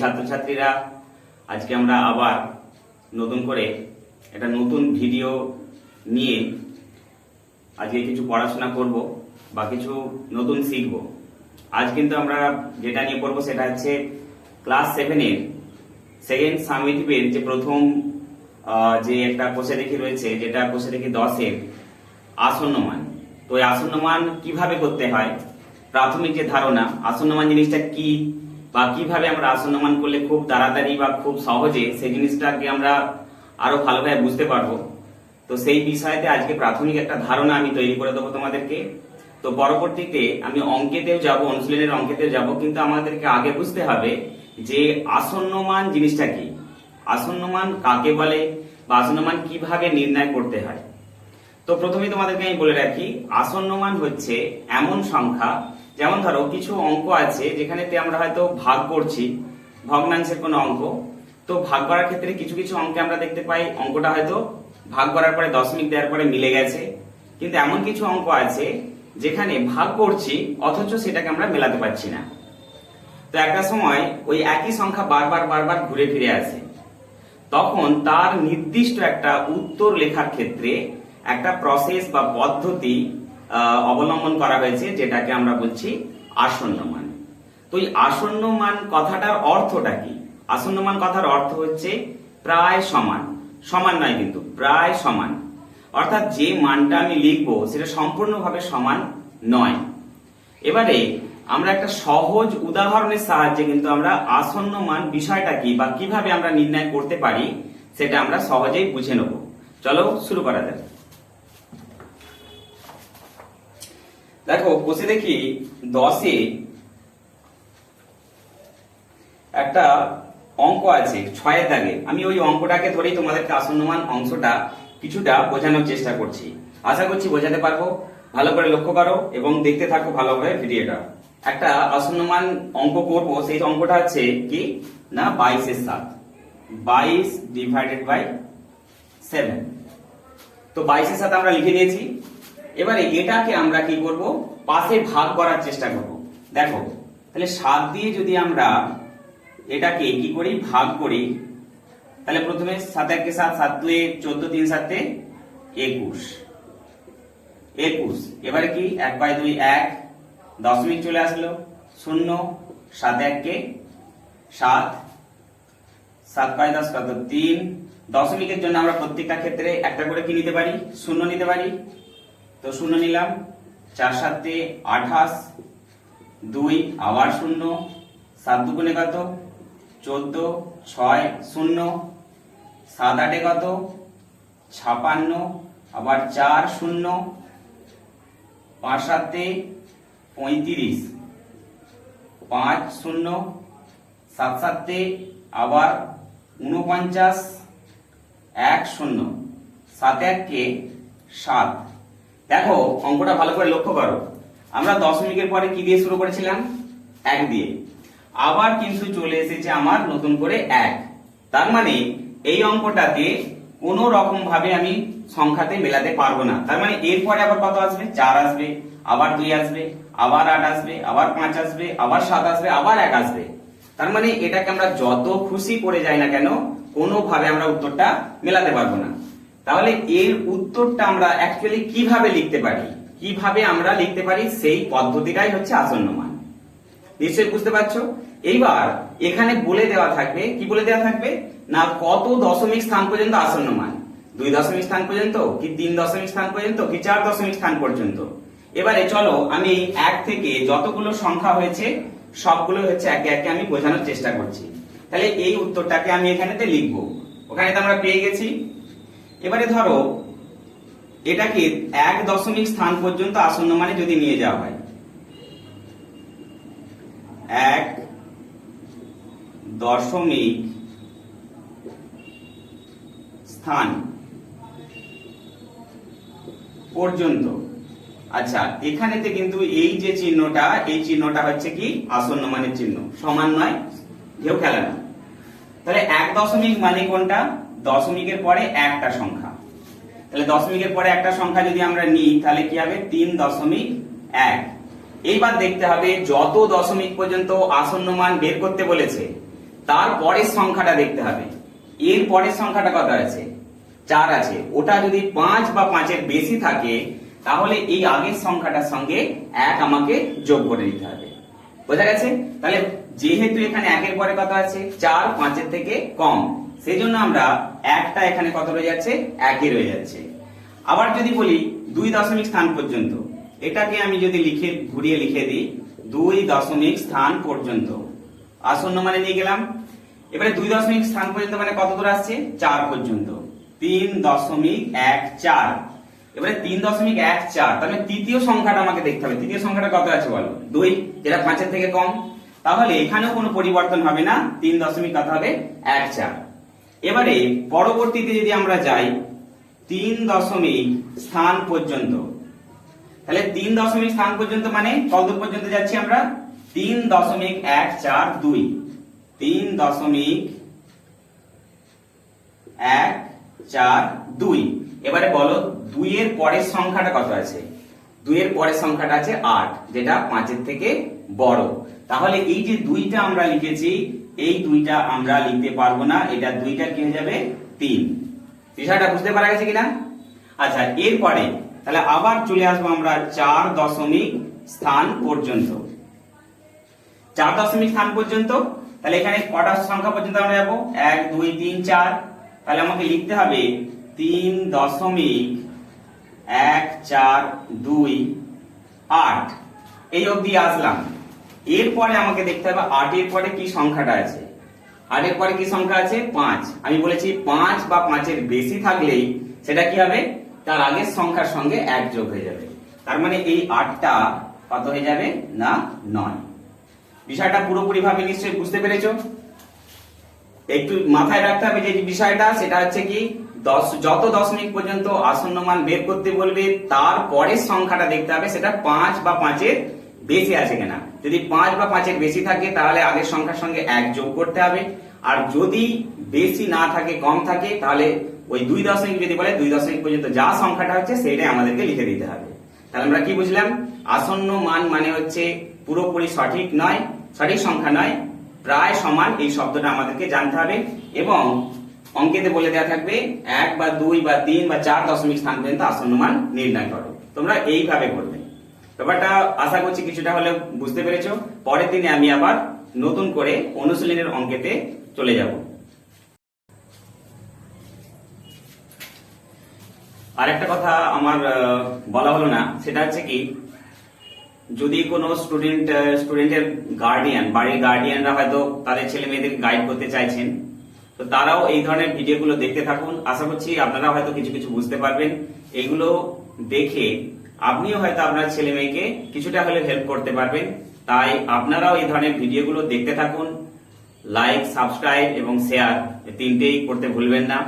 ছাত্রছাত্রীরা, আজকে আমরা আবার নতুন করে একটা নতুন ভিডিও নিয়ে আজকে কিছু পড়াশোনা করব বা কিছু নতুন শিখব। আজ কিন্তু আমরা যেটা নিয়ে পড়বো সেটা হচ্ছে ক্লাস 7 এর সেকেন্ড সামেটিভের যে প্রথম যে একটা কোষে দেখি রয়েছে, যেটা কোষে দেখি 10 এর আসন্ন মান। তো এই আসন্ন মান কিভাবে করতে হয়, প্রাথমিক যে ধারণা আসন্ন মান জিনিসটা কি বা কিভাবে আমরা আসন্ন মান করলে খুব তাড়াতাড়ি বা খুব সহজে সেই জিনিসটাকে আমরা আরো ভালোভাবে বুঝতে পারবো। তো সেই বিষয়তে আজকে প্রাথমিক একটা ধারণা আমি তৈরি করে দেবো তোমাদেরকে। তো পরবর্তীতে আমি অঙ্কেতেও যাব, অনুশীলনের অঙ্কেতেও যাব, কিন্তু আমাদেরকে আগে বুঝতে হবে যে আসন্ন মান জিনিসটা কি, আসন্ন মান কাকে বলে বা আসন্ন মান কিভাবে নির্ণয় করতে হয়। তো প্রথমে তোমাদেরকে আমি বলে রাখি, আসন্ন মান হচ্ছে এমন সংখ্যা, যেমন ধরো কিছু অঙ্ক আছে যেখানেতে আমরা হয়তো ভাগ করছি, ভগ্নাংশের কোনো অঙ্ক। তো ভাগ করার ক্ষেত্রে কিছু কিছু অঙ্কে আমরা দেখতে পাই অঙ্কটা হয়তো ভাগ করার পরে দশমিক দেওয়ার পরে মিলে গেছে, কিন্তু এমন কিছু অঙ্ক আছে যেখানে ভাগ করছি অথচ সেটাকে আমরা মেলাতে পারছি না। তো একটা সময় ওই একই সংখ্যা বারবার বারবার ঘুরে ফিরে আসে, তখন তার নির্দিষ্ট একটা উত্তর লেখার ক্ষেত্রে একটা প্রসেস বা পদ্ধতি অবলম্বন করা হয়েছে, যেটাকে আমরা বলছি আসন্ন মান। তো এই আসন্ন মান কথাটার অর্থটা কি? আসন্ন মান কথার অর্থ হচ্ছে প্রায় সমান, সমান নয় কিন্তু প্রায় সমান, অর্থাৎ যে মানটা আমি লিখবো সেটা সম্পূর্ণভাবে সমান নয়। এবারে আমরা একটা সহজ উদাহরণের সাহায্যে কিন্তু আমরা আসন্ন মান বিষয়টা কি বা কিভাবে আমরা নির্ণয় করতে পারি সেটা আমরা সহজেই বুঝে নেব। চলো শুরু করা যাক। দেখো বসে দেখি 10-এ একটা অঙ্ক আছে 6-এর দাগে। আমি ওই অঙ্কটাকে ধরেই তোমাদেরকে আসন্ন মান অংশটা কিছুটা বোঝানোর চেষ্টা করছি, আশা করছি বোঝাতে পারবো। ভালো করে লক্ষ্য করো এবং দেখতে থাকো ভালোভাবে ভিডিওটা। একটা আসন্ন মান অঙ্ক করব, সেই অঙ্কটা হচ্ছে কি না 22-এর 7, 22 ডিভাইডেড বাই 7। তো 22-এর 7 আমরা লিখে দিয়েছি। এবারে এটাকে আমরা কি করব, পাশে ভাগ করার চেষ্টা করব। দেখো তাহলে 7 দিয়ে যদি আমরা এটাকে কি করি, ভাগ করি, তাহলে প্রথমে 7 1 7, 7 2 14, 3 7 21, 21। এবারে কি 1/2 1, দশমিক চলে আসলো 0, 7 1 7, 7/10 কত 3। দশমিকের জন্য আমরা প্রত্যেকটা ক্ষেত্রে একটা করে কি নিতে পারি, 0 নিতে পারি। তো 0 নিলাম, 4 7 28, 2 আবার 0, 7 2 কত 14, 6 0, 7 8 কত 56, আবার 4 0, 5 7 35, 5 0, 7 7 আবার 49, 1 0, 7 1 7। দেখো অঙ্কটা ভালো করে লক্ষ্য করো, আমরা দশমিকের পরে কি দিয়ে শুরু করেছিলাম, 1 দিয়ে, আবার কিন্তু চলে এসেছে আমার নতুন করে 1। তার মানে এই অঙ্কটাতে কোনো রকম ভাবে আমি সংখ্যাতে মেলাতে পারবো না। তার মানে এরপরে আবার কত আসবে, 4 আসবে, আবার 2 আসবে, আবার 8 আসবে, আবার 5 আসবে, আবার 7 আসবে, আবার 1 আসবে। তার মানে এটাকে আমরা যত খুশি করে যাই না কেন, কোনোভাবে আমরা উত্তরটা মেলাতে পারবো না। তাহলে এর উত্তরটা আমরা অ্যাকচুয়ালি কিভাবে লিখতে পারি, কিভাবে আমরা লিখতে পারি, সেই পদ্ধতিটাই হচ্ছে আসন্ন মান। নিশ্চয়ই বুঝতে পারছো। এইবার এখানে বলে দেওয়া থাকবে, কি বলে দেওয়া থাকবে না, কত দশমিক স্থান পর্যন্ত আসন্ন মান, 2 দশমিক স্থান পর্যন্ত কি 3 দশমিক স্থান পর্যন্ত কি 4 দশমিক স্থান পর্যন্ত। এবারে চলো আমি 1 থেকে যতগুলো সংখ্যা হয়েছে সবগুলো হচ্ছে একে একে আমি বোঝানোর চেষ্টা করছি। তাহলে এই উত্তরটাকে আমি এখানেতে লিখবো, ওখানে তো আমরা পেয়ে গেছি। এবারে ধরো এটাকে 1 দশমিক স্থান পর্যন্ত আসন্ন মানে যদি নিয়ে যাওয়া হয়, 1 দশমিক স্থান পর্যন্ত। আচ্ছা এখানেতে কিন্তু এই যে চিহ্নটা, এই চিহ্নটা হচ্ছে কি আসন্ন মানের চিহ্ন, সমান নয়, কেউ খেলা না। তাহলে 1 দশমিক মানে কোনটা, দশমিকের পরে একটা সংখ্যা। তাহলে দশমিকের পরে একটা সংখ্যা যদি আমরা নিই তাহলে কি হবে, 3.1। এইবার দেখতে হবে যত দশমিক পর্যন্ত আসন্ন মান বের করতে বলেছে তার পরের সংখ্যাটা দেখতে হবে। এর পরের সংখ্যাটা কত আছে? 4 আছে। ওটা যদি 5 বা 5-এর বেশি থাকে তাহলে এই আগের সংখ্যাটার সঙ্গে 1 আমাকে যোগ করে দিতে হবে। বোঝা গেছে? তাহলে যেহেতু এখানে 1-এর পরে কত আছে? 4, 5-এর থেকে কম, সেই জন্য আমরা 1টা এখানে কত রয়ে যাচ্ছে? 1-ই রয়ে যাচ্ছে। আবার যদি বলি 2 দশমিক স্থান পর্যন্ত, এটাকে আমি যদি ঘুরিয়ে লিখে দিই 2 দশমিক স্থান পর্যন্ত, আসন্ন মানে নিয়ে গেলাম। এবারে 2 দশমিক স্থান পর্যন্ত মানে কত দূর আসছে? 4 পর্যন্ত, 3.14। এবারে 3.14, তাহলে তৃতীয় সংখ্যাটা আমাকে দেখতে হবে। তৃতীয় সংখ্যাটা কত আছে বলো? 2, যেটা 5-এর থেকে কম। তাহলে এখানেও কোনো পরিবর্তন হবে না, 3 দশমিক কত হবে? 14। এবারে পরবর্তীতে যদি আমরা যাই 3 দশমিক স্থান পর্যন্ত, তাহলে 3 দশমিক স্থান পর্যন্ত মানে কত পর্যন্ত যাচ্ছি আমরা? 3.142, 3.142। এবারে বলো 2 এর পরের সংখ্যাটা কত আছে? 2 এর পরের সংখ্যাটা আছে 8, যেটা 5-এর থেকে বড়। তাহলে এই যে 2টা আমরা লিখেছি, এই 2টা আমরা লিখতে পারবো না, এটা 2টা কি হয়ে যাবে? 3। বিষয়টা বুঝতে পারা গেছে কিনা? আচ্ছা, এরপরে তাহলে আবার চলে আসবো আমরা 4 দশমিক স্থান পর্যন্ত। 4 দশমিক স্থান পর্যন্ত, তাহলে এখানে কটা সংখ্যা পর্যন্ত আমরা যাবো? 1, 2, 3, 4। তাহলে আমাকে লিখতে হবে 3.142,8 এই অবধি আসলাম। এরপরে আমাকে দেখতে হবে 8 এর পরে কি সংখ্যাটা আছে। 8 এর পরে কি সংখ্যা আছে? 5। আমি বলেছি 5 বা 5-এর বেশি থাকলেই সেটা কি হবে? তার আগের সংখ্যার সঙ্গে 1 যোগ হয়ে যাবে। তার মানে এই 8টা কত হয়ে যাবে? না 9। বিষয়টা পুরোপুরি ভাবে নিশ্চয়ই বুঝতে পেরেছো? একটু মাথায় রাখতে হবে যে বিষয়টা, সেটা হচ্ছে কি, যত দশমিক পর্যন্ত আসন্ন মান বের করতে বলবে তার পরের সংখ্যাটা দেখতে হবে সেটা 5 বা 5-এর বেশি আছে কিনা। যদি 5 বা 5-এর বেশি থাকে তাহলে আগের সংখ্যার সঙ্গে 1 যোগ করতে হবে। আর যদি বেশি না থাকে, কম থাকে, তাহলে ওই 2 দশমিক যদি বলে 2 দশমিক পর্যন্ত যা সংখ্যাটা হচ্ছে সেটাই আমাদেরকে লিখে দিতে হবে। তাহলে আমরা কি বুঝলাম? আসন্ন মান মানে হচ্ছে পুরোপুরি সঠিক নয়, সঠিক সংখ্যা নয়, প্রায় সমান, এই শব্দটা আমাদেরকে জানতে হবে। এবং অঙ্কেতে বলে দেওয়া থাকবে 1 বা 2 বা 3 বা 4 দশমিক স্থান পর্যন্ত আসন্ন মান নির্ণয় করো। তোমরা এইভাবে করবে। ব্যাপারটা আশা করছি কিছুটা হলে বুঝতে পেরেছো। পরের দিনে আমি আবার নতুন করে অনুশীলনের অঙ্কেতে চলে যাব। আরেকটা কথা আমার বলা হলো না, সেটা হচ্ছে কি, যদি কোনো স্টুডেন্টের গার্ডিয়ান, বাড়ির গার্ডিয়ানরা হয়তো তাদের ছেলে মেয়েদেরকে গাইড করতে চাইছেন, তো তারাও এই ধরনের ভিডিওগুলো দেখতে থাকুন। আশা করছি আপনারা হয়তো কিছু কিছু বুঝতে পারবেন। এইগুলো দেখে আপনিও হয়তো আপনার ছেলে মেয়েকে কিছুটা হলে হেল্প করতে পারবেন। তাই আপনারাও এই ধরনের ভিডিওগুলো দেখতে থাকুন। লাইক, সাবস্ক্রাইব এবং শেয়ার, এই তিনটেই করতে ভুলবেন না।